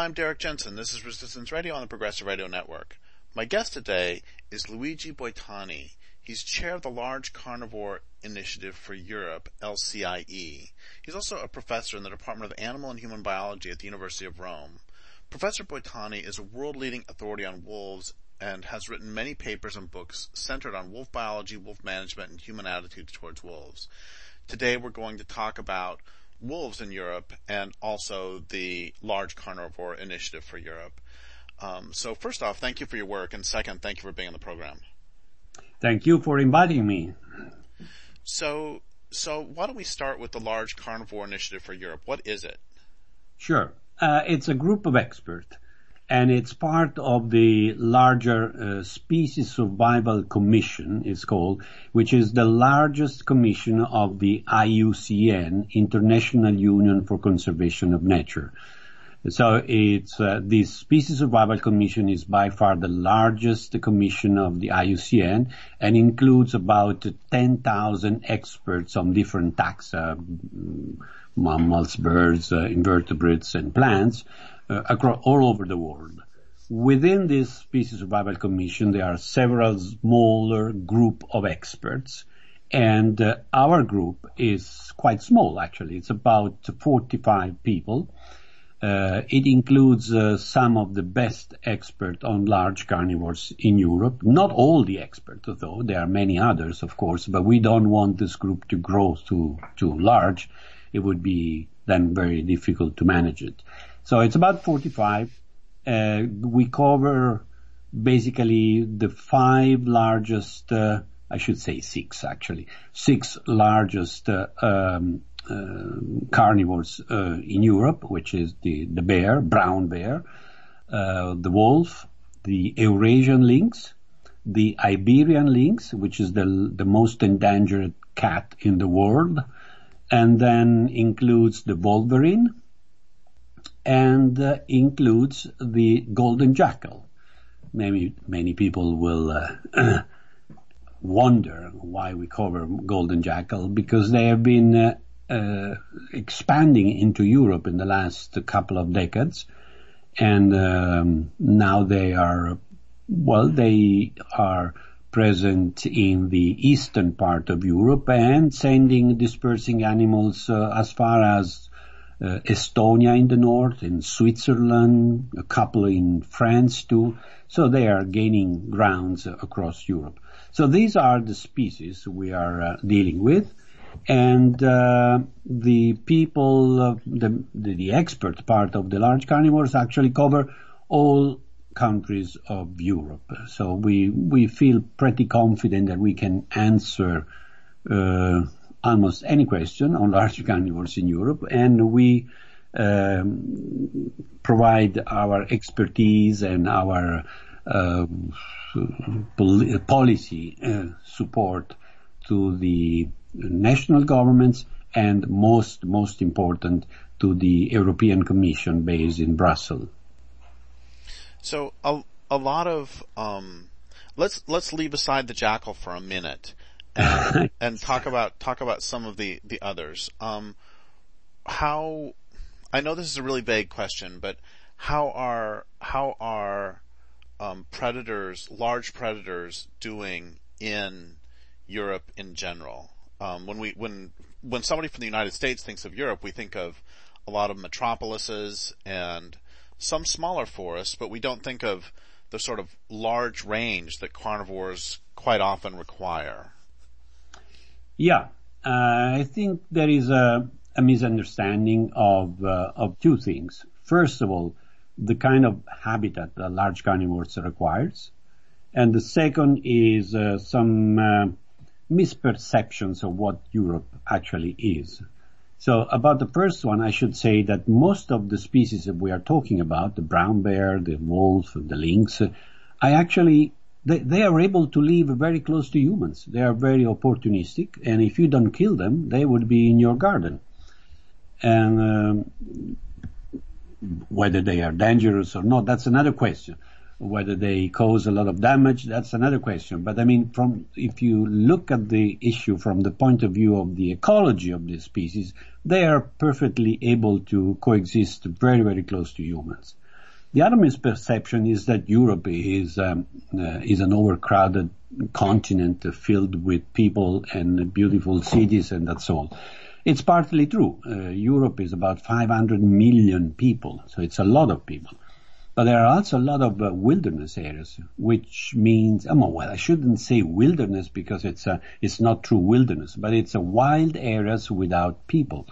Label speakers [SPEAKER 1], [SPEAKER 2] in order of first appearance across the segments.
[SPEAKER 1] I'm Derrick Jensen. This is Resistance Radio on the Progressive Radio Network. My guest today is Luigi Boitani. He's chair of the Large Carnivore Initiative for Europe, LCIE. He's also a professor in the Department of Animal and Human Biology at the University of Rome. Professor Boitani is a world-leading authority on wolves and has written many papers and books centered on wolf biology, wolf management, and human attitudes towards wolves. Today we're going to talk about wolves in Europe and also the Large Carnivore Initiative for Europe. So first off, thank you for your work, and second, thank you for being on the program.
[SPEAKER 2] Thank you for inviting me.
[SPEAKER 1] So why don't we start with the Large Carnivore Initiative for Europe? What is it?
[SPEAKER 2] Sure. It's a group of experts, and it's part of the larger Species Survival Commission, it's called, which is the largest commission of the IUCN, International Union for Conservation of Nature. So it's this Species Survival Commission is by far the largest commission of the IUCN and includes about 10,000 experts on different taxa, mammals, birds, invertebrates, and plants across all over the world. Within this Species Survival Commission, there are several smaller group of experts, and our group is quite small, actually. It's about 45 people. It includes some of the best experts on large carnivores in Europe. Not all the experts, though. There are many others, of course, but we don't want this group to grow too large. It would be then very difficult to manage it. So it's about 45. We cover basically the 5 largest, I should say 6 actually, 6 largest carnivores in Europe, which is the bear, brown bear, the wolf, the Eurasian lynx, the Iberian lynx, which is the most endangered cat in the world, and then includes the wolverine, and includes the golden jackal. Many people will wonder why we cover golden jackal, because they have been expanding into Europe in the last couple of decades, and now they are present in the eastern part of Europe and dispersing animals as far as Estonia in the north, in Switzerland, a couple in France too. So they are gaining grounds across Europe. So these are the species we are dealing with. And the people, the expert part of the large carnivores actually cover all countries of Europe. So we feel pretty confident that we can answer almost any question on large carnivores in Europe, and we provide our expertise and our policy support to the national governments, and most important to the European Commission based in Brussels.
[SPEAKER 1] So a lot of let's leave aside the jackal for a minute and talk about some of the others. How, I know this is a really vague question, but how are predators, large predators, doing in Europe in general? When somebody from the United States thinks of Europe, we think of a lot of metropolises and some smaller forests, but we don't think of the sort of large range that carnivores quite often require.
[SPEAKER 2] Yeah, I think there is a misunderstanding of two things. First of all, the kind of habitat that large carnivores requires, and the second is some misperceptions of what Europe actually is. So about the first one, I should say that most of the species that we are talking about, the brown bear, the wolf, the lynx, they are able to live very close to humans. They are very opportunistic, and if you don't kill them, they would be in your garden. And whether they are dangerous or not, that's another question. Whether they cause a lot of damage, that's another question. But I mean, if you look at the issue from the point of view of the ecology of this species, they are perfectly able to coexist very, very close to humans. The other misperception is that Europe is an overcrowded continent filled with people and beautiful cities, and that's all. It's partly true. Europe is about 500 million people, so it's a lot of people. But there are also a lot of wilderness areas, which means, well, I shouldn't say wilderness because it's not true wilderness, but it's a wild areas without people.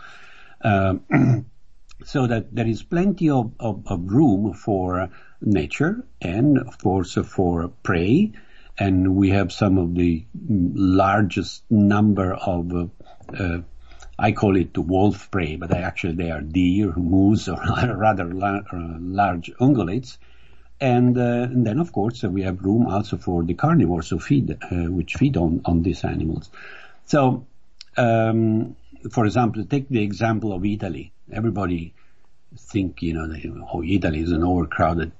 [SPEAKER 2] So that there is plenty of room for nature and, of course, for prey. And we have some of the largest number of, I call it the wolf prey, but actually they are deer, moose, or rather large ungulates. And then, of course, we have room also for the carnivores which feed on these animals. So, for example, take the example of Italy. Everybody think, Italy is an overcrowded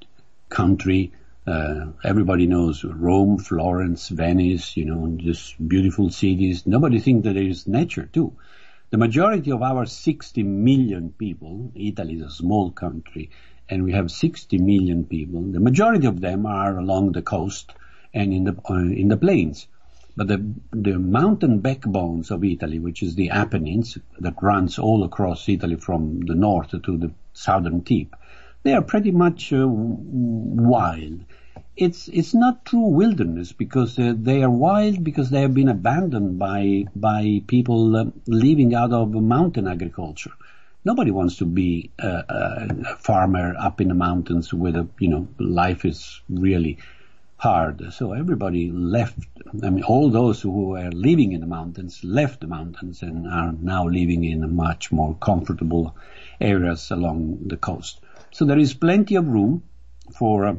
[SPEAKER 2] country. Everybody knows Rome, Florence, Venice, just beautiful cities. Nobody thinks that there is nature too. The majority of our 60 million people, Italy is a small country, and we have 60 million people. The majority of them are along the coast and in the plains. But the mountain backbones of Italy, which is the Apennines, that runs all across Italy from the north to the southern tip, they are pretty much wild. It's not true wilderness because they are wild because they have been abandoned by people living out of mountain agriculture. Nobody wants to be a farmer up in the mountains where life is really hard. So everybody left. All those who were living in the mountains left the mountains and are now living in much more comfortable areas along the coast. So there is plenty of room for a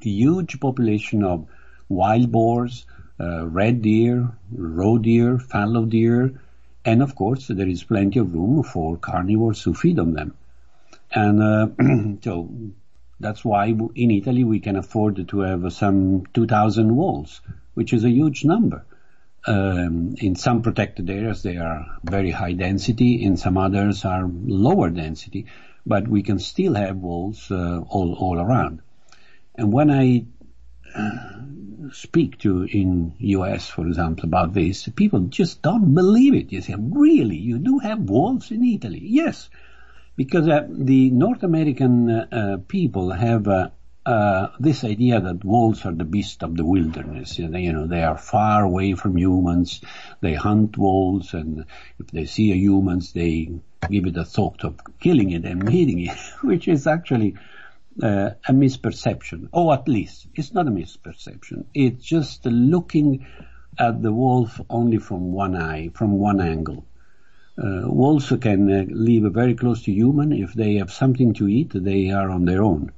[SPEAKER 2] huge population of wild boars, red deer, roe deer, fallow deer, and of course there is plenty of room for carnivores who feed on them. And so that's why in Italy we can afford to have some 2,000 wolves, which is a huge number. In some protected areas they are very high density, in some others are lower density, but we can still have wolves all around. And when I speak to in US, for example, about this, people just don't believe it. You say, really, you do have wolves in Italy? Yes. Because the North American people have this idea that wolves are the beast of the wilderness. They are far away from humans. They hunt wolves, and if they see a human, they give it a thought of killing it and eating it, which is actually a misperception. Or at least, it's not a misperception. It's just looking at the wolf only from one eye, from one angle. Wolves can live very close to human. If they have something to eat, they are on their own.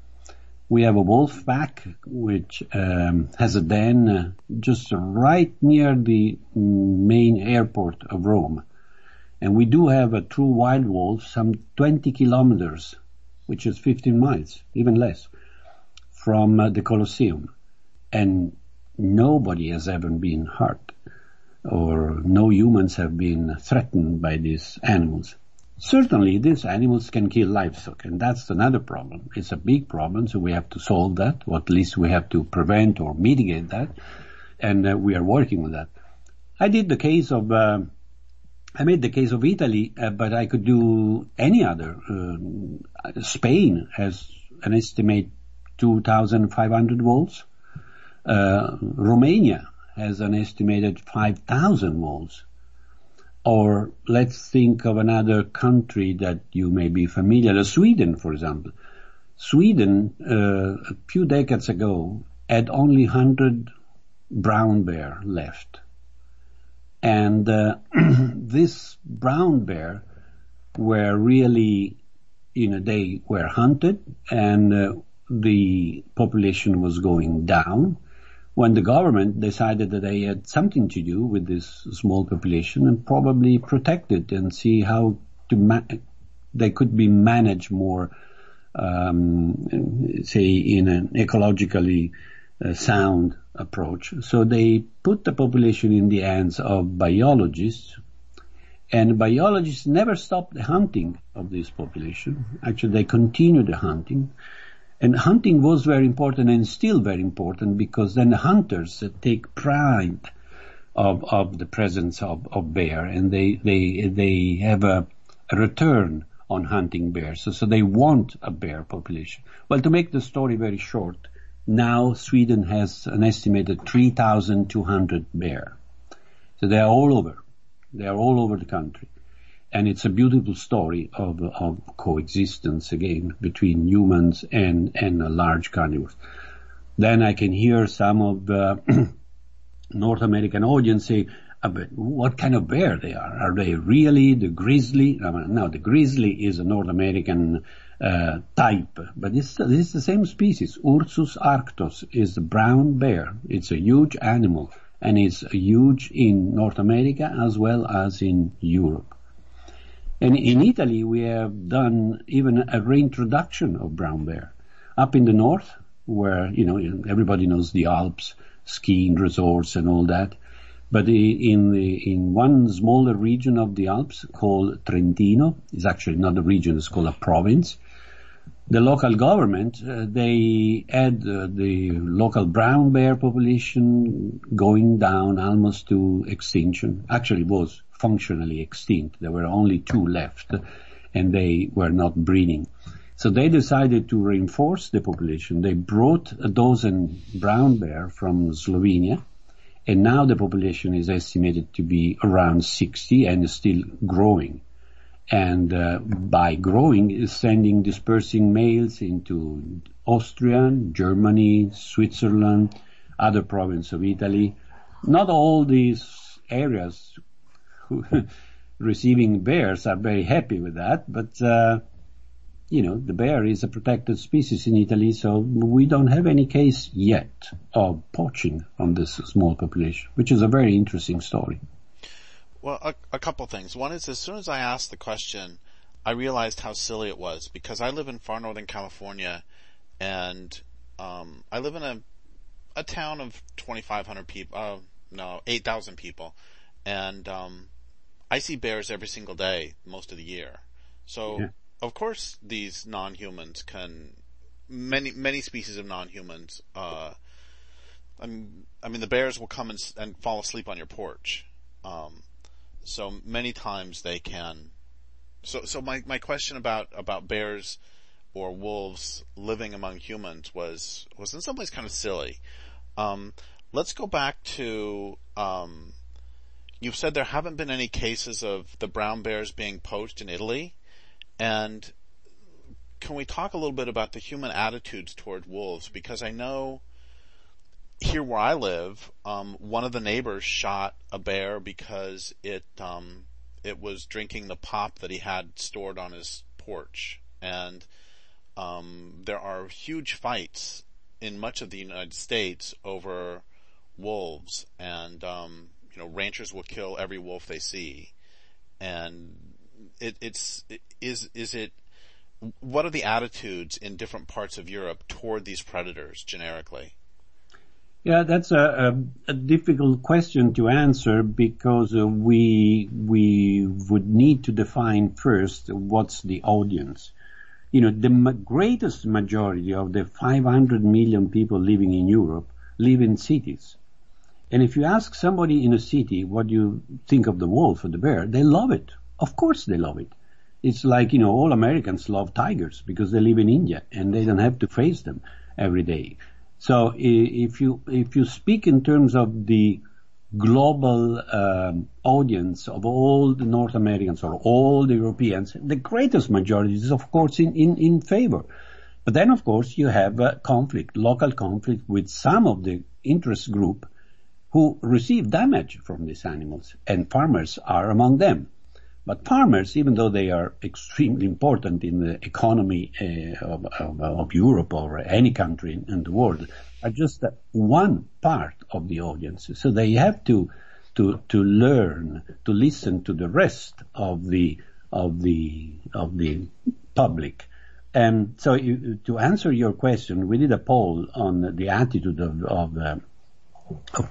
[SPEAKER 2] We have a wolf pack which has a den just right near the main airport of Rome. And we do have a true wild wolf some 20 kilometers, which is 15 miles, even less, from the Colosseum. And nobody has ever been hurt, or no humans have been threatened by these animals. Certainly, these animals can kill livestock, and that's another problem. It's a big problem, so we have to solve that, or at least we have to prevent or mitigate that, and we are working on that. I made the case of Italy, but I could do any other. Spain has an estimate 2,500 wolves. Romania has an estimated 5,000 wolves. Or let's think of another country that you may be familiar with, Sweden, for example. Sweden, a few decades ago, had only 100 brown bear left. And this brown bear were really, they were hunted, and the population was going down, when the government decided that they had something to do with this small population and probably protect it and see how they could be managed more, say, in an ecologically sound approach. So they put the population in the hands of biologists, and biologists never stopped the hunting of this population. Actually, they continued the hunting. And hunting was very important and still very important, because then the hunters take pride of the presence of bear, and they have a return on hunting bears. So they want a bear population. Well, to make the story very short, now Sweden has an estimated 3,200 bear. So they are all over. They are all over the country. And it's a beautiful story of coexistence again between humans and large carnivores. Then I can hear some of the North American audience say, what kind of bear they are? Are they really the grizzly? No, the grizzly is a North American type, but this is the same species. Ursus arctos is a brown bear. It's a huge animal, and it's huge in North America as well as in Europe. And in Italy, we have done even a reintroduction of brown bear. Up in the north, where, everybody knows the Alps, skiing resorts and all that. But in one smaller region of the Alps called Trentino, it's actually not a region, it's called a province. The local government, they had the local brown bear population going down almost to extinction. Actually, it was functionally extinct. There were only 2 left, and they were not breeding. So they decided to reinforce the population. They brought a dozen brown bear from Slovenia, and now the population is estimated to be around 60 and is still growing. And by growing, is dispersing males into Austria, Germany, Switzerland, other provinces of Italy. Not all these areas receiving bears are very happy with that, but the bear is a protected species in Italy, so we don't have any case yet of poaching on this small population, which is a very interesting story.
[SPEAKER 1] Well, a couple things. One is, as soon as I asked the question, I realized how silly it was, because I live in far northern California, and I live in a town of 2,500 people, 8,000 people, and I see bears every single day most of the year. So, yeah. Of course, these non-humans many species of non-humans, the bears will come and fall asleep on your porch. So many times they can. So my question about bears or wolves living among humans was in some ways kind of silly. Let's go back to, you've said there haven't been any cases of the brown bears being poached in Italy. And can we talk a little bit about the human attitudes toward wolves? Because I know here where I live, one of the neighbors shot a bear because it was drinking the pop that he had stored on his porch. And there are huge fights in much of the United States over wolves, and ranchers will kill every wolf they see. And what are the attitudes in different parts of Europe toward these predators generically?
[SPEAKER 2] Yeah, that's a difficult question to answer, because we would need to define first what's the audience. The greatest majority of the 500 million people living in Europe live in cities. And if you ask somebody in a city what you think of the wolf or the bear, they love it. Of course they love it. It's like, all Americans love tigers because they live in India and they don't have to face them every day. So if you speak in terms of the global audience of all the North Americans or all the Europeans, the greatest majority is, of course, in favor. But then, of course, you have local conflict with some of the interest group who receive damage from these animals, and farmers are among them. But farmers, even though they are extremely important in the economy of Europe or any country in the world, are just one part of the audience. So they have to learn to listen to the rest of the public. And so to answer your question, we did a poll on the attitude of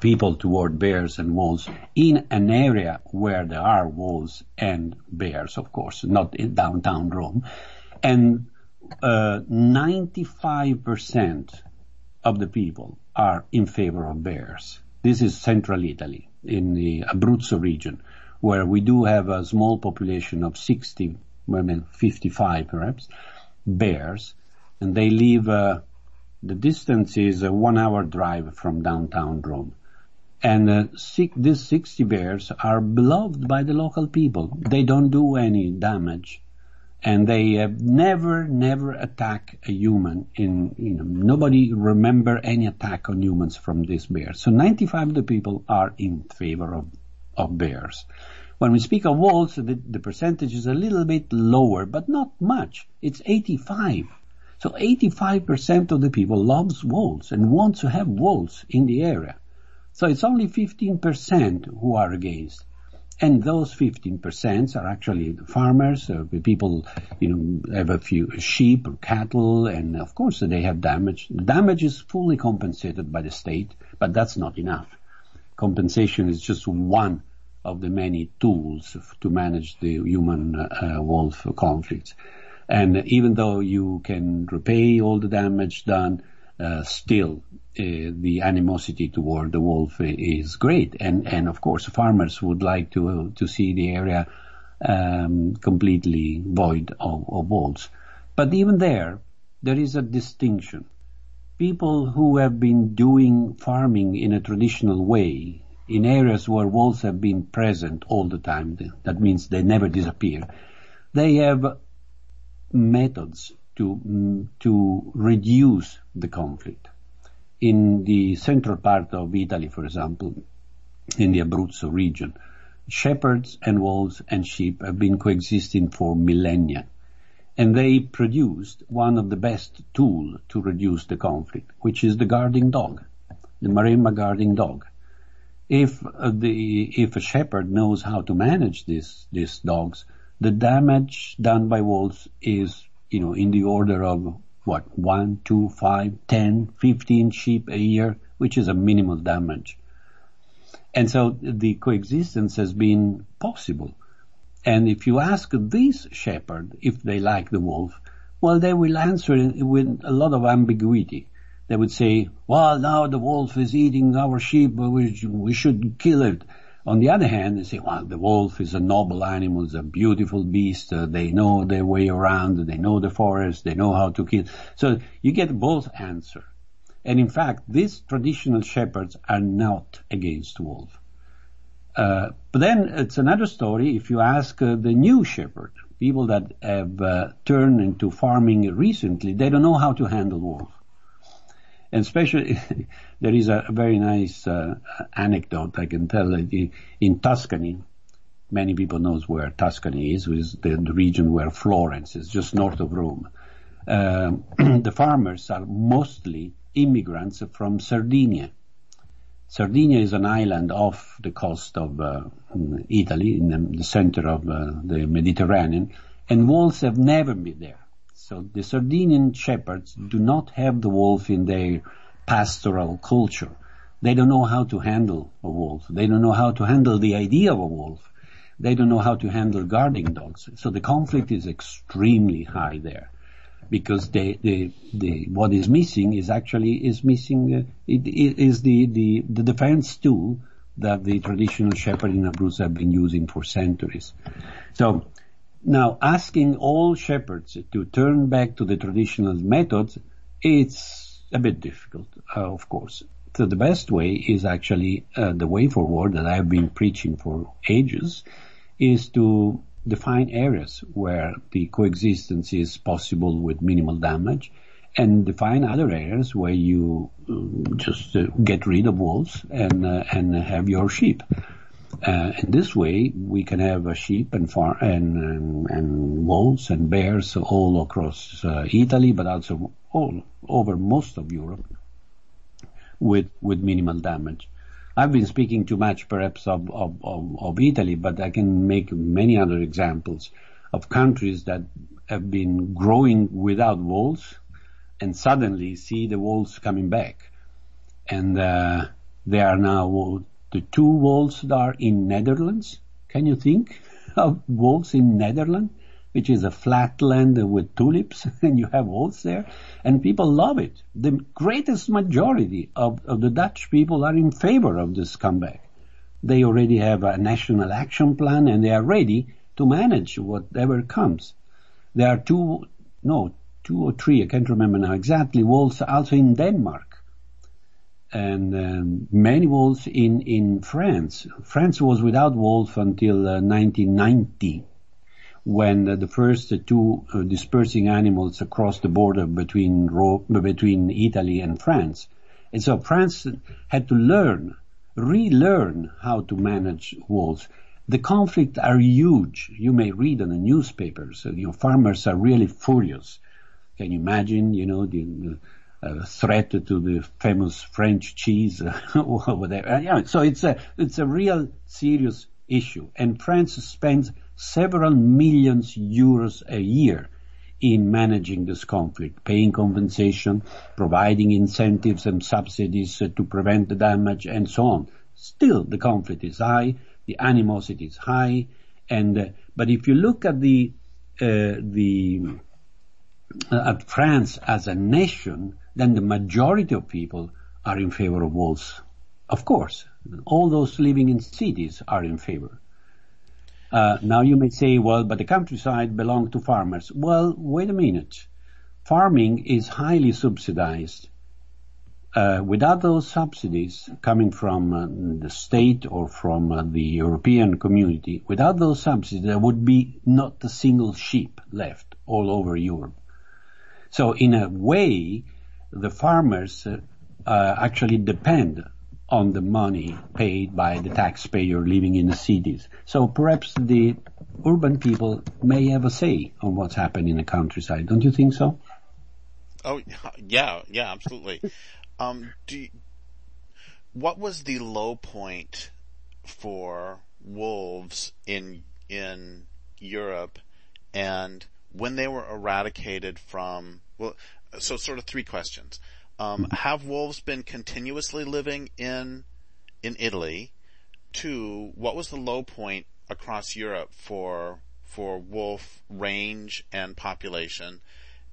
[SPEAKER 2] people toward bears and wolves in an area where there are wolves and bears, of course, not in downtown Rome. And 95% of the people are in favor of bears. This is central Italy, in the Abruzzo region, where we do have a small population of 60, 55 perhaps, bears, and they live, the distance is a 1 hour drive from downtown Rome. And these 60 bears are beloved by the local people. They don't do any damage. And they have never attack a human. Nobody remember any attack on humans from this bear. So 95% of the people are in favor of bears. When we speak of wolves, the percentage is a little bit lower, but not much. It's 85%. So 85% of the people loves wolves and wants to have wolves in the area. So it's only 15% who are against. And those 15% are actually the farmers, the people, have a few sheep or cattle, and of course they have damage. The damage is fully compensated by the state, but that's not enough. Compensation is just one of the many tools to manage the human-wolf conflicts. And even though you can repay all the damage done, still the animosity toward the wolf is great, and of course farmers would like to see the area completely void of wolves. But even there is a distinction. People who have been doing farming in a traditional way in areas where wolves have been present all the time, that means they never disappear, they have methods to reduce the conflict. In the central part of Italy, for example, in the Abruzzo region, shepherds and wolves and sheep have been coexisting for millennia. And they produced one of the best tools to reduce the conflict, which is the guarding dog, the Maremma guarding dog. If a shepherd knows how to manage these dogs, the damage done by wolves is, in the order of 1, 2, 5, 10, 15 sheep a year, which is a minimal damage. And so the coexistence has been possible. And if you ask this shepherd if they like the wolf, well, they will answer with a lot of ambiguity. They would say, well, now the wolf is eating our sheep, we should kill it. On the other hand, they say, well, the wolf is a noble animal, it's a beautiful beast, they know their way around, they know the forest, they know how to kill. So you get both answers. And in fact, these traditional shepherds are not against wolf. But then it's another story if you ask the new shepherd, people that have turned into farming recently, they don't know how to handle wolf. And especially, there is a very nice anecdote I can tell. In Tuscany, many people knows where Tuscany is the region where Florence is, just north of Rome. The farmers are mostly immigrants from Sardinia. Sardinia is an island off the coast of Italy, in the center of the Mediterranean, and wolves have never been there. So the Sardinian shepherds do not have the wolf in their pastoral culture. They don't know how to handle a wolf. They don't know how to handle the idea of a wolf. They don't know how to handle guarding dogs. So the conflict is extremely high there, because what is missing is the defense tool that the traditional shepherd in Abruzzo have been using for centuries. So now, asking all shepherds to turn back to the traditional methods, it's a bit difficult, of course. So the best way is actually the way forward that I've been preaching for ages, is to define areas where the coexistence is possible with minimal damage, and define other areas where you just get rid of wolves and have your sheep. In this way, we can have a sheep and wolves and bears all across Italy, but also all over most of Europe with minimal damage. I've been speaking too much, perhaps, of Italy, but I can make many other examples of countries that have been growing without wolves and suddenly see the wolves coming back. And they are now the 2 wolves that are in Netherlands. Can you think of wolves in Netherlands? which is a flat land with tulips, and you have wolves there, and people love it. The greatest majority of the Dutch people are in favor of this comeback. They already have a national action plan, and they are ready to manage whatever comes. There are two or three, I can't remember now exactly, wolves also in Denmark. And many wolves in France. France was without wolves until 1990, when the first two dispersing animals crossed the border between Italy and France. And so France had to relearn how to manage wolves. The conflicts are huge. You may read in the newspapers. Farmers are really furious. Can you imagine, the threat to the famous French cheese or whatever. So it's a real serious issue. And France spends several millions euros a year in managing this conflict, paying compensation, providing incentives and subsidies to prevent the damage, and so on. Still, the conflict is high, the animosity is high, but if you look at at France as a nation, then the majority of people are in favor of wolves. Of course, all those living in cities are in favor. Now you may say, well, but the countryside belongs to farmers. Well, wait a minute. Farming is highly subsidized. Without those subsidies coming from the state or from the European community, without those subsidies, there would be not a single sheep left all over Europe. So in a way, the farmers actually depend on the money paid by the taxpayer living in the cities. So perhaps the urban people may have a say on what's happening in the countryside. Don't you think so?
[SPEAKER 1] Oh, yeah, absolutely. What was the low point for wolves in Europe, and when they were eradicated from, so sort of three questions. Have wolves been continuously living in Italy? 2, what was the low point across Europe for wolf range and population?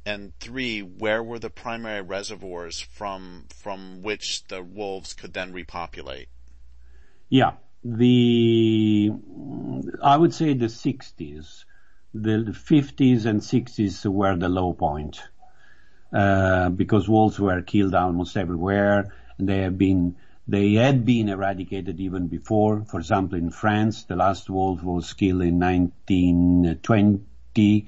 [SPEAKER 1] And 3, where were the primary reservoirs from which the wolves could then repopulate?
[SPEAKER 2] Yeah, I would say the 60s. The 50s and 60s were the low point, because wolves were killed almost everywhere. They had been eradicated even before. For example, in France, the last wolf was killed in 1920.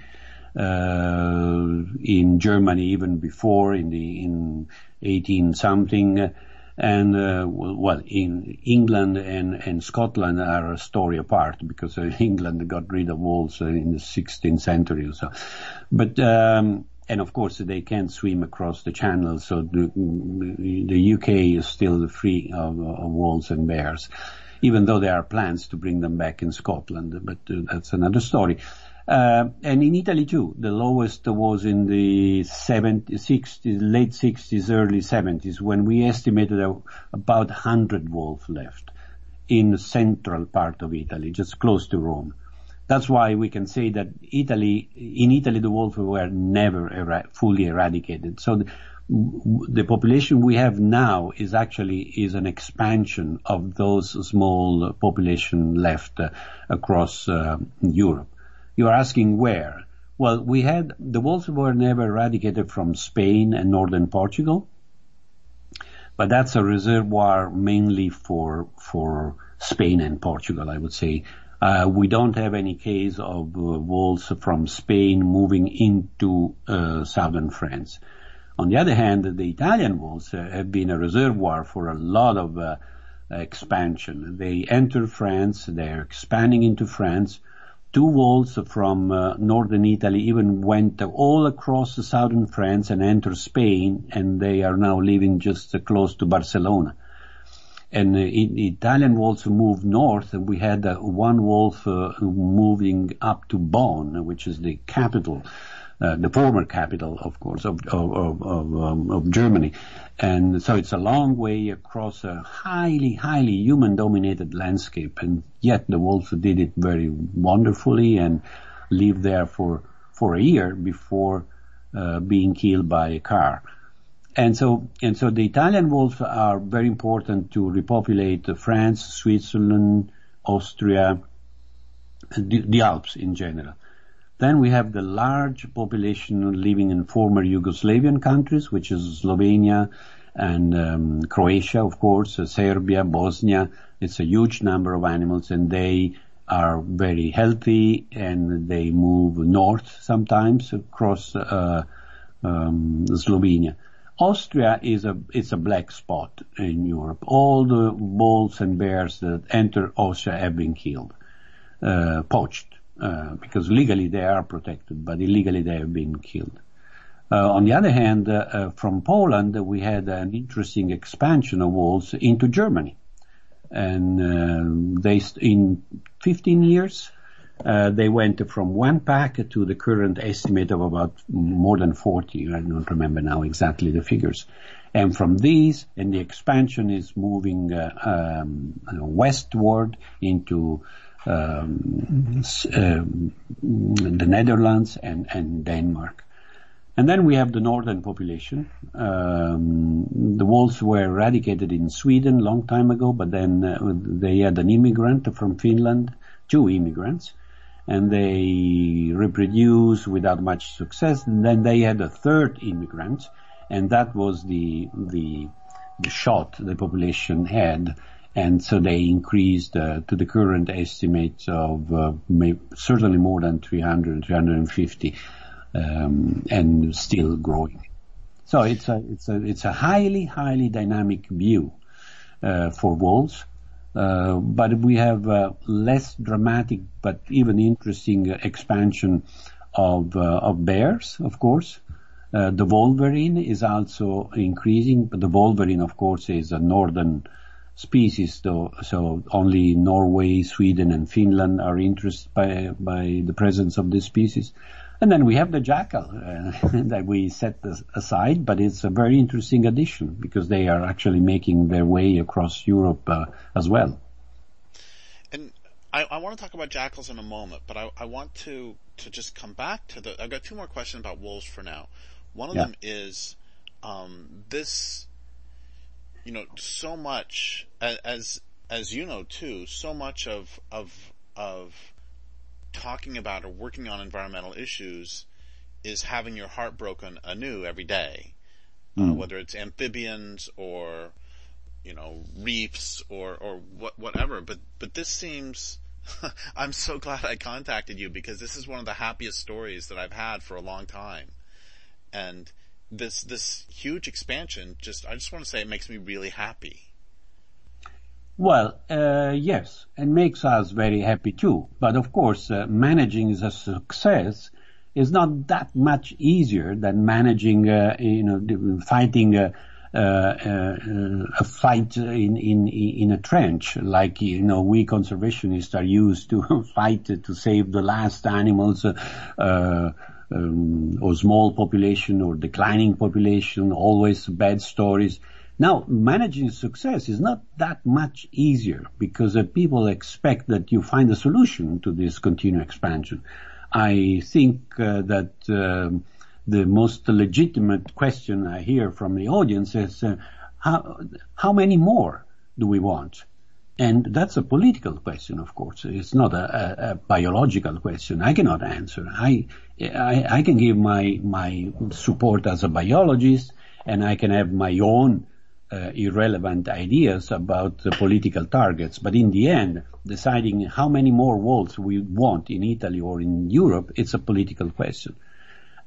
[SPEAKER 2] In Germany, even before, in 18 something. And, in England and Scotland are a story apart, because England got rid of wolves in the 16th century or so. But, and of course they can't swim across the channel, so the UK is still free of wolves and bears, even though there are plans to bring them back in Scotland, but that's another story. And in Italy too, the lowest was in the 60s, late 60s, early 70s, when we estimated about 100 wolves left in the central part of Italy, just close to Rome. That's why we can say that in Italy the wolves were never fully eradicated. So the population we have now is an expansion of those small population left across Europe. You are asking where? Well, the wolves were never eradicated from Spain and northern Portugal, but that's a reservoir mainly for Spain and Portugal, I would say. We don't have any case of wolves from Spain moving into southern France. On the other hand, the Italian wolves have been a reservoir for a lot of expansion. They enter France, they're expanding into France. 2 wolves from northern Italy even went all across the southern France and entered Spain, and they are now living just close to Barcelona. And Italian wolves moved north, and we had 1 wolf moving up to Bonn, which is the capital, the former capital, of course, of Germany. And so it's a long way across a highly human-dominated landscape, and yet the wolves did it very wonderfully, and live there for a year before being killed by a car. And so the Italian wolves are very important to repopulate France, Switzerland, Austria, the Alps in general. Then we have the large population living in former Yugoslavian countries, which is Slovenia and Croatia, of course, Serbia, Bosnia. It's a huge number of animals, and they are very healthy, and they move north sometimes across Slovenia. Austria it's a black spot in Europe. All the wolves and bears that enter Austria have been killed, poached, because legally they are protected, but illegally they have been killed. On the other hand, from Poland, we had an interesting expansion of wolves into Germany. And in 15 years, they went from 1 pack to the current estimate of about more than 40. I don't remember now exactly the figures. And from these, and the expansion is moving westward into the Netherlands and Denmark. And then we have the northern population. The wolves were eradicated in Sweden a long time ago, but then they had an immigrant from Finland, 2 immigrants, and they reproduced without much success. And then they had a 3rd immigrant, and that was the shot the population had. And so they increased to the current estimates of certainly more than 300, 350. And still growing. So it's a highly dynamic view for wolves, but we have less dramatic but even interesting expansion of bears, of course. The wolverine is also increasing, but the wolverine, of course, is a northern species, though, so only Norway, Sweden, and Finland are interested by the presence of this species. And then we have the jackal that we set aside, but it's a very interesting addition because they are actually making their way across Europe as well.
[SPEAKER 1] And I want to talk about jackals in a moment, but I want to just come back to I've got 2 more questions about wolves for now. One of them is this, so much, as you know too, so much of talking about or working on environmental issues is having your heart broken anew every day, whether it's amphibians or reefs or whatever. But this seems I'm so glad I contacted you because this is one of the happiest stories that I've had for a long time, and this huge expansion I just want to say it makes me really happy.
[SPEAKER 2] Well, yes, it makes us very happy too. But of course, managing a success is not that much easier than managing, fighting a fight in a trench. Like, we conservationists are used to fight to save the last animals, or small population or declining population, always bad stories. Now, managing success is not that much easier because people expect that you find a solution to this continued expansion. I think that the most legitimate question I hear from the audience is, how many more do we want? And that's a political question, of course. It's not a biological question. I cannot answer. I can give my support as a biologist, and I can have my own irrelevant ideas about the political targets. But in the end, deciding how many more wolves we want in Italy or in Europe, it's a political question.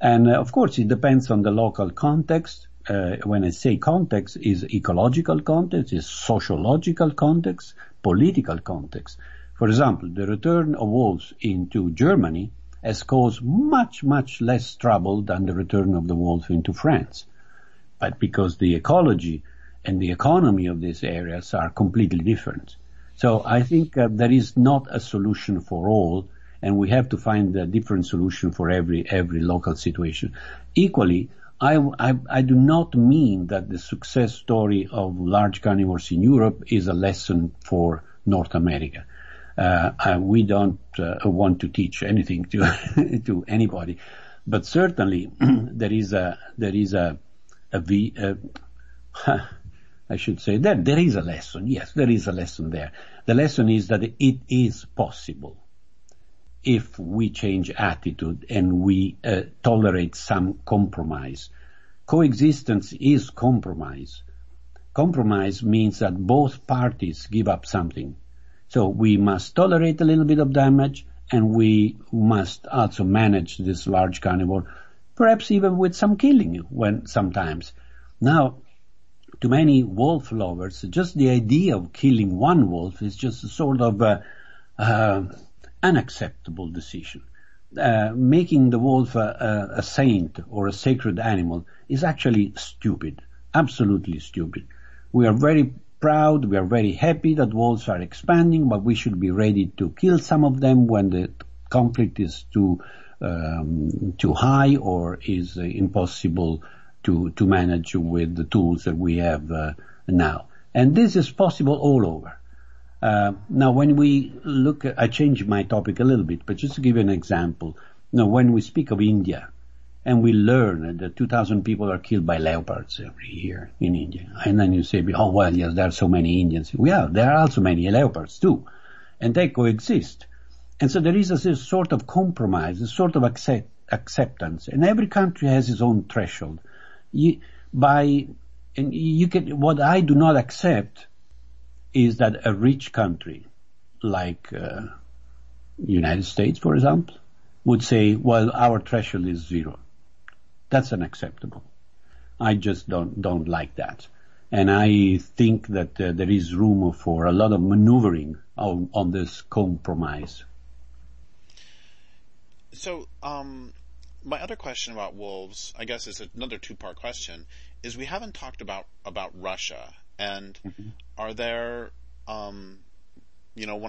[SPEAKER 2] And of course, it depends on the local context. When I say context, is ecological context, is sociological context, political context. For example, the return of wolves into Germany has caused much, much less trouble than the return of the wolf into France. But because the ecology and the economy of these areas are completely different. So I think there is not a solution for all, and we have to find a different solution for every local situation. Equally, I do not mean that the success story of large carnivores in Europe is a lesson for North America. We don't want to teach anything to to anybody, but certainly there is a I should say that there is a lesson. Yes, there is a lesson there. The lesson is that it is possible if we change attitude and we tolerate some compromise. Coexistence is compromise. Compromise means that both parties give up something. So we must tolerate a little bit of damage, and we must also manage this large carnivore, perhaps even with some killing when sometimes. Now, to many wolf lovers, just the idea of killing one wolf is just a sort of unacceptable decision. Making the wolf a saint or a sacred animal is actually stupid, absolutely stupid. We are very proud, we are very happy that wolves are expanding, but we should be ready to kill some of them when the conflict is too high or is impossible to manage with the tools that we have now. And this is possible all over. Now, when we look at, I changed my topic a little bit, but just to give you an example, now when we speak of India, and we learn that 2,000 people are killed by leopards every year in India, and then you say, oh, well, yes, there are so many Indians. Yeah, there are also many leopards too, and they coexist. And so there is a sort of compromise, a sort of acceptance, and every country has its own threshold. What I do not accept is that a rich country like United States, for example, would say, well, our threshold is 0. That's unacceptable. I just don't like that. And I think that there is room for a lot of maneuvering on this compromise.
[SPEAKER 1] So, my other question about wolves, I guess is another 2-part question, is we haven't talked about Russia. And are there, when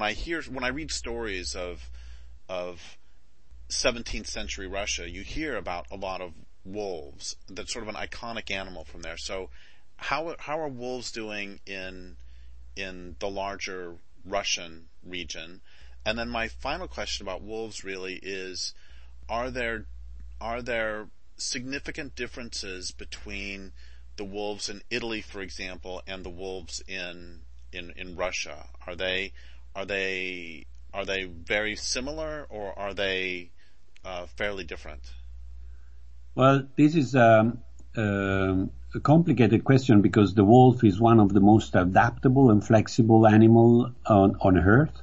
[SPEAKER 1] I read stories of 17th century Russia, you hear about a lot of wolves. That's sort of an iconic animal from there. So how are wolves doing in the larger Russian region? And then my final question about wolves really is, are there significant differences between the wolves in Italy, for example, and the wolves in Russia? Are they very similar, or are they fairly different?
[SPEAKER 2] Well, this is a complicated question because the wolf is one of the most adaptable and flexible animal on Earth.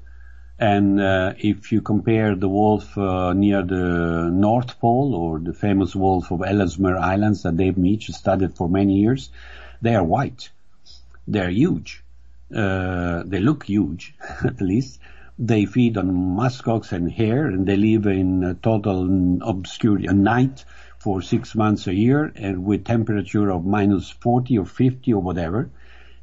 [SPEAKER 2] And if you compare the wolf near the North Pole, or the famous wolf of Ellesmere Islands that Dave Meach studied for many years, they are white. They're huge. They look huge, at least. They feed on muskox and hare, and they live in total obscurity at night for 6 months a year, and with temperature of minus 40 or 50 or whatever.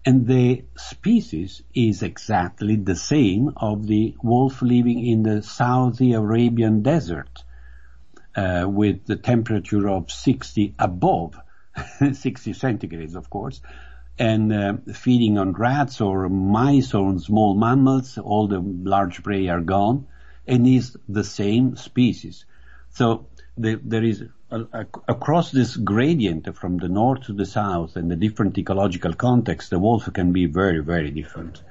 [SPEAKER 2] And the species is exactly the same of the wolf living in the Saudi Arabian desert, with the temperature of 60 above, 60 centigrades, of course, and feeding on rats or mice or small mammals. All the large prey are gone, and is the same species. So there is across this gradient from the north to the south and the different ecological context, the wolf can be very, very different.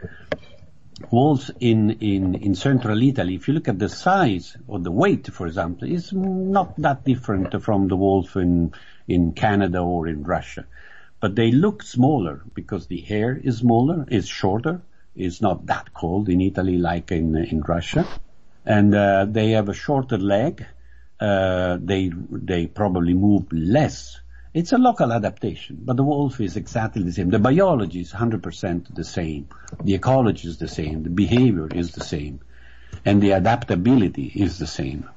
[SPEAKER 2] Wolves in central Italy, if you look at the size or the weight, for example, is not that different from the wolf in Canada or in Russia. But they look smaller because the hair is smaller, is shorter, is not that cold in Italy like in Russia. And they have a shorter leg. They probably move less. It's a local adaptation, but the wolf is exactly the same. The biology is 100% the same. The ecology is the same. The behavior is the same. And the adaptability is the same.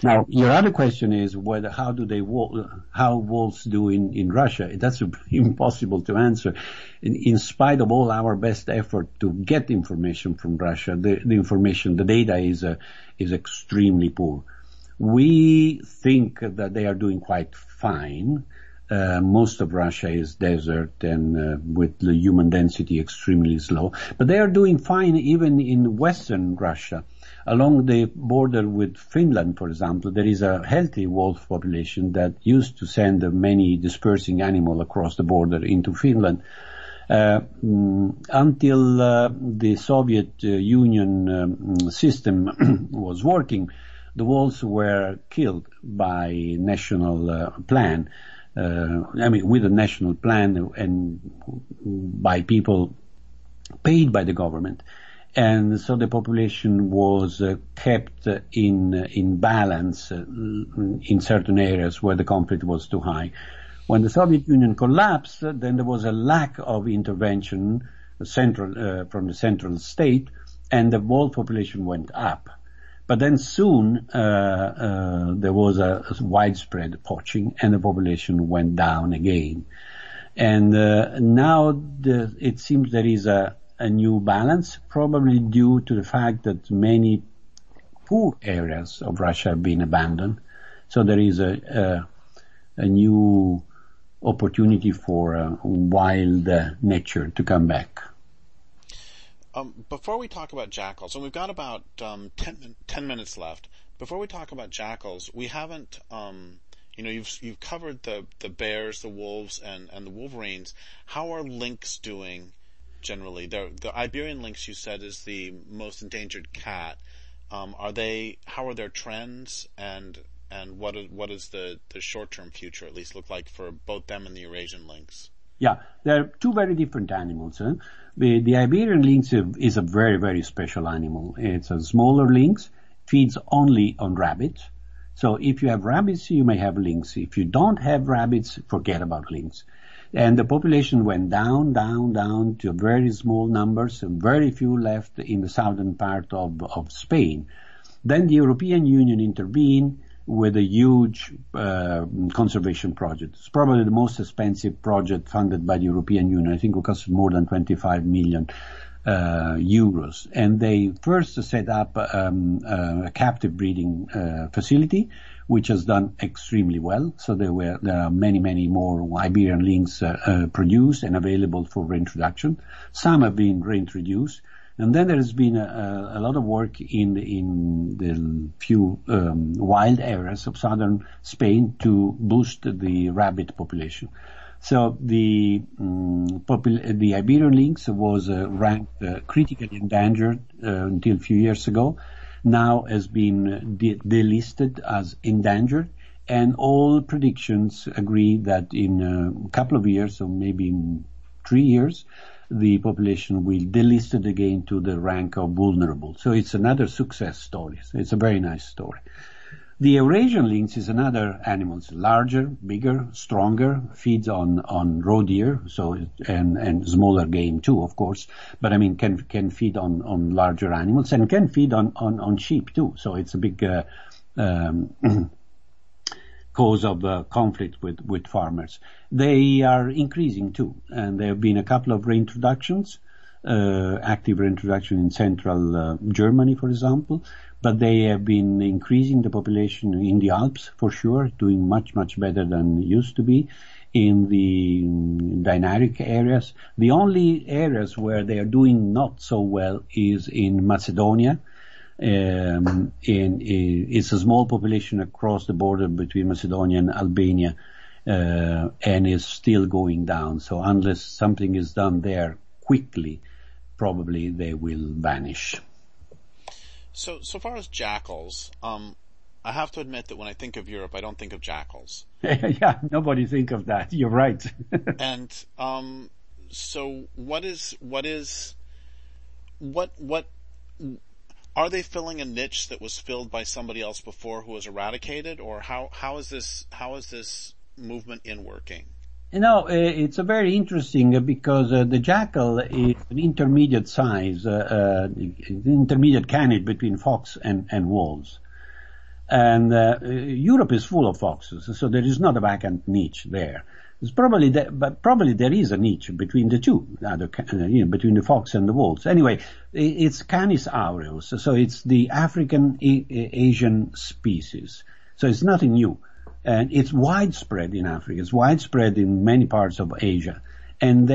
[SPEAKER 2] Now, your other question is how wolves do in Russia. That's impossible to answer. In spite of all our best effort to get information from Russia, the data is extremely poor. We think that they are doing quite fine. Most of Russia is desert and with the human density extremely slow. But they are doing fine even in western Russia. Along the border with Finland, for example, there is a healthy wolf population that used to send many dispersing animals across the border into Finland. Until the Soviet Union system was working, the wolves were killed by national plan. With a national plan and by people paid by the government. And so the population was kept in balance in certain areas where the conflict was too high. When the Soviet Union collapsed, then there was a lack of intervention from the central state, and the wolf population went up. But then soon there was a widespread poaching, and the population went down again. And now it seems there is a new balance, probably due to the fact that many poor areas of Russia have been abandoned. So there is a new opportunity for wild nature to come back.
[SPEAKER 1] Before we talk about jackals, and we've got about 10 minutes left. Before we talk about jackals, we haven't, you've covered the bears, the wolves, and the wolverines. How are lynx doing generally? The Iberian lynx, you said, is the most endangered cat. How are their trends, and what is the short-term future at least look like for both them and the Eurasian lynx?
[SPEAKER 2] Yeah, they're two very different animals. The Iberian lynx is a very, very special animal. It's a smaller lynx, feeds only on rabbits. So if you have rabbits, you may have lynx. If you don't have rabbits, forget about lynx. And the population went down to very small numbers, and very few left in the southern part of Spain. Then the European Union intervened with a huge conservation project. It's probably the most expensive project funded by the European Union. I think it cost more than 25 million euros. And they first set up a captive breeding facility, which has done extremely well. So there are many more Iberian lynx produced and available for reintroduction. Some have been reintroduced. And then there has been a lot of work in the few wild areas of southern Spain to boost the rabbit population. So the Iberian lynx was ranked critically endangered until a few years ago. Now has been delisted as endangered, and all predictions agree that in a couple of years, or maybe in 3 years, the population will delist it again to the rank of vulnerable. So it's another success story. So it's a very nice story. The Eurasian lynx is another animal. It's larger, bigger, stronger, feeds on roe deer, and smaller game too, of course. But can feed on larger animals, and can feed on sheep too. So it's a big cause of conflict with farmers. They are increasing too, and there have been a couple of reintroductions, active reintroduction in central Germany, for example, but they have been increasing the population in the Alps for sure, doing much better than it used to be. In the Dinaric areas, the only areas where they are doing not so well is in Macedonia. It's a small population across the border between Macedonia and Albania, and is still going down. So unless something is done there quickly, probably they will vanish.
[SPEAKER 1] So far as jackals, I have to admit that when I think of Europe, I don't think of jackals.
[SPEAKER 2] Yeah, nobody think of that. You're right.
[SPEAKER 1] And so what are they filling a niche that was filled by somebody else before who was eradicated, or how is this movement in working?
[SPEAKER 2] It's a very interesting because the jackal is an intermediate size, intermediate canid between fox and wolves. And Europe is full of foxes, so there is not a vacant niche there. It's probably but probably there is a niche between the two, between the fox and the wolves. Anyway, it's Canis aureus, so it's the African Asian species. So it's nothing new. And it's widespread in Africa. It's widespread in many parts of Asia. And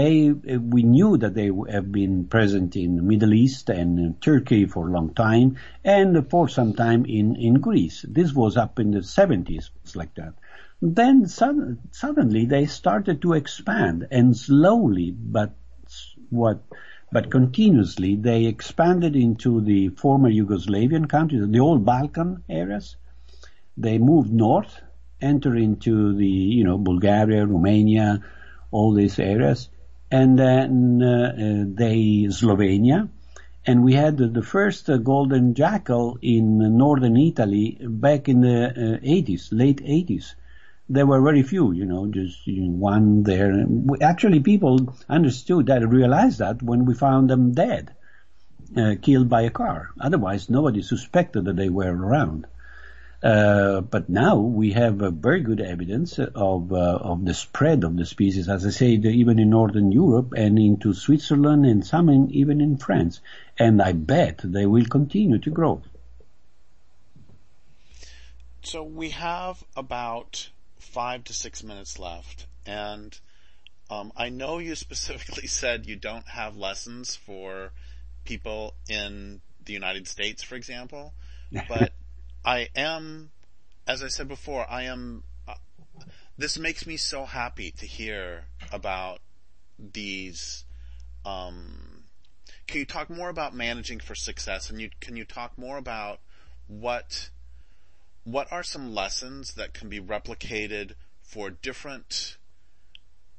[SPEAKER 2] we knew that they have been present in the Middle East and in Turkey for a long time, and for some time in Greece. This was up in the 70s, it's like that. Then suddenly they started to expand, and slowly, but continuously, they expanded into the former Yugoslavian countries, the old Balkan areas. They moved north, enter into the, Bulgaria, Romania, all these areas, and then Slovenia, and we had the first golden jackal in northern Italy back in the 80s, late 80s. There were very few, just one there. Actually, people understood that, realized that when we found them dead, killed by a car. Otherwise, nobody suspected that they were around. But now we have very good evidence of the spread of the species, as I said, even in Northern Europe and into Switzerland and some even in France. And I bet they will continue to grow.
[SPEAKER 1] So we have about 5 to 6 minutes left, and I know you specifically said you don't have lessons for people in the United States, for example, but I am, as I said before, this makes me so happy to hear about these, can you talk more about managing for success, and can you talk more about what are some lessons that can be replicated for different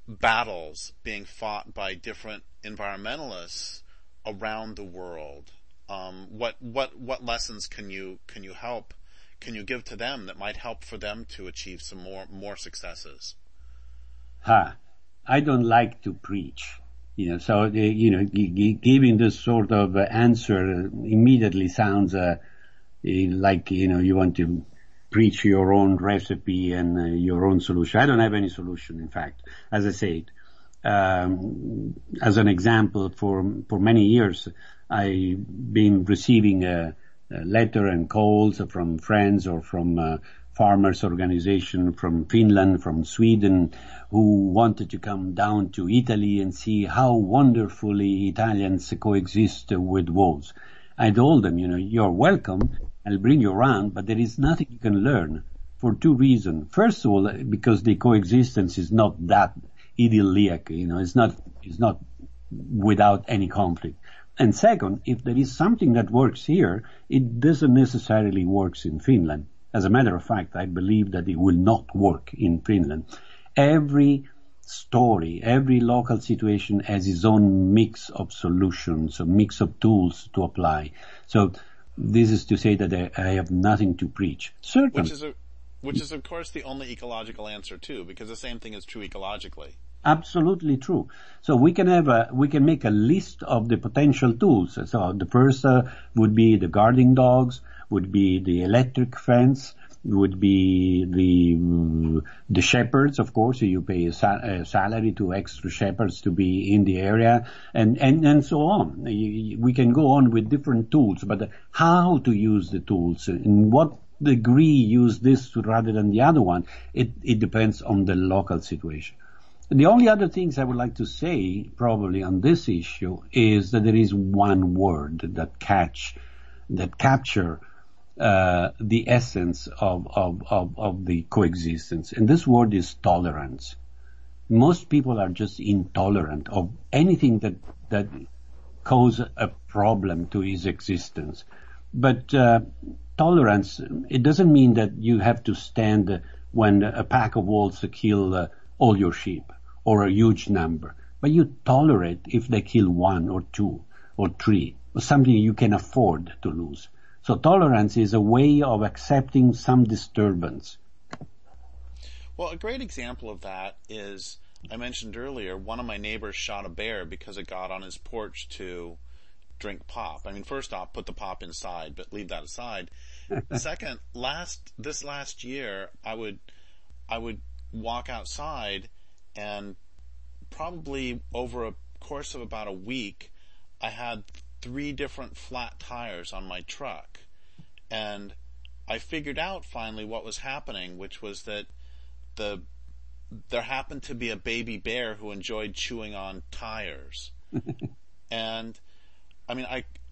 [SPEAKER 1] battles being fought by different environmentalists around the world? What lessons can you give to them that might help for them to achieve some more successes?
[SPEAKER 2] I don't like to preach, so giving this sort of answer immediately sounds like you want to preach your own recipe and your own solution. I don't have any solution, in fact. As I said, as an example, for many years I've been receiving a letter and calls from friends or from farmers' organization from Finland, from Sweden, who wanted to come down to Italy and see how wonderfully Italians coexist with wolves. I told them, you're welcome. I'll bring you around, but there is nothing you can learn for two reasons. First of all, because the coexistence is not that idyllic, it's not without any conflict. And second, if there is something that works here, it doesn't necessarily work in Finland. As a matter of fact, I believe that it will not work in Finland. Every story, every local situation has its own mix of solutions, a mix of tools to apply. So this is to say that I have nothing to preach. Certainly.
[SPEAKER 1] Which is of course the only ecological answer too, because the same thing is true ecologically.
[SPEAKER 2] Absolutely true. So we can make a list of the potential tools. So the first would be the guarding dogs, would be the electric fence, would be the shepherds, of course. You pay a salary to extra shepherds to be in the area, and so on. We can go on with different tools, but how to use the tools, in what degree use this rather than the other one, it depends on the local situation. The only other things I would like to say probably on this issue is that there is one word that capture the essence of the coexistence, and this word is tolerance. Most people are just intolerant of anything that causes a problem to his existence. But tolerance, it doesn't mean that you have to stand when a pack of wolves kill all your sheep or a huge number, but you tolerate if they kill one or two or three, or something you can afford to lose. So tolerance is a way of accepting some disturbance.
[SPEAKER 1] Well, a great example of that is, I mentioned earlier, one of my neighbors shot a bear because it got on his porch to drink pop. I mean, first off, put the pop inside, but leave that aside. Second, this last year, I would walk outside, and probably over a course of about a week, I had 3 different flat tires on my truck. And I figured out finally what was happening, which was that there happened to be a baby bear who enjoyed chewing on tires. And I mean,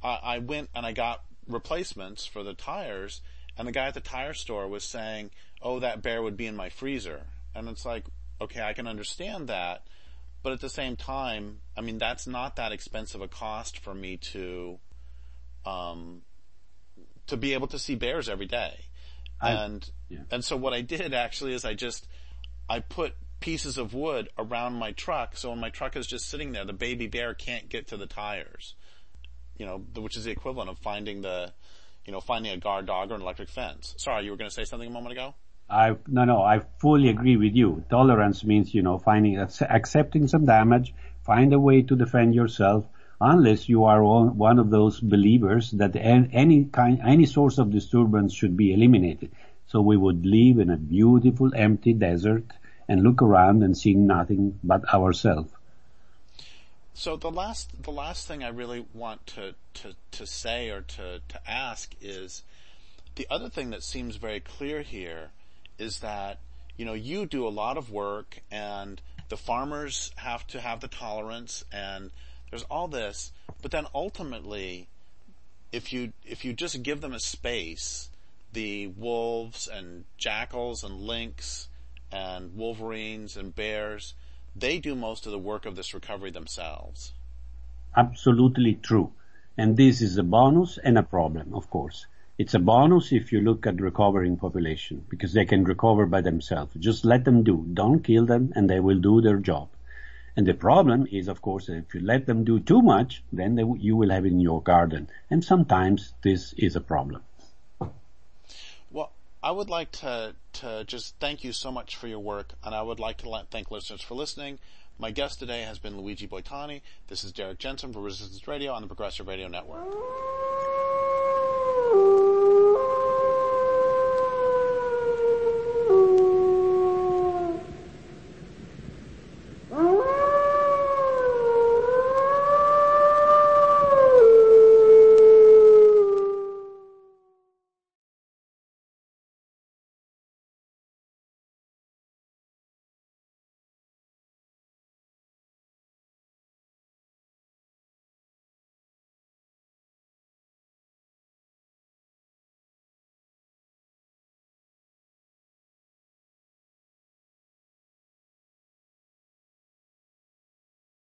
[SPEAKER 1] I went and I got replacements for the tires, and the guy at the tire store was saying, oh, that bear would be in my freezer. And it's like, okay, I can understand that, but at the same time, I mean, that's not that expensive a cost for me to be able to see bears every day. And so what I did actually is I put pieces of wood around my truck, so when my truck is just sitting there, the baby bear can't get to the tires. Which is the equivalent of finding a guard dog or an electric fence. Sorry, you were going to say something a moment ago?
[SPEAKER 2] No, I fully agree with you. Tolerance means, accepting some damage, find a way to defend yourself, unless you are one of those believers that any source of disturbance should be eliminated. So we would live in a beautiful empty desert and look around and see nothing but ourselves.
[SPEAKER 1] So the last thing I really want to say or to ask is, the other thing that seems very clear here is that, you do a lot of work, and the farmers have to have the tolerance, and there's all this, but then ultimately, if you just give them a space, the wolves and jackals and lynx and wolverines and bears, they do most of the work of this recovery themselves.
[SPEAKER 2] Absolutely true. And this is a bonus and a problem, of course. It's a bonus if you look at recovering population, because they can recover by themselves. Just let them do. Don't kill them, and they will do their job. And the problem is, of course, that if you let them do too much, then you will have it in your garden. And sometimes this is a problem.
[SPEAKER 1] Well, I would like to just thank you so much for your work, and I would like to thank listeners for listening. My guest today has been Luigi Boitani. This is Derrick Jensen for Resistance Radio on the Progressive Radio Network.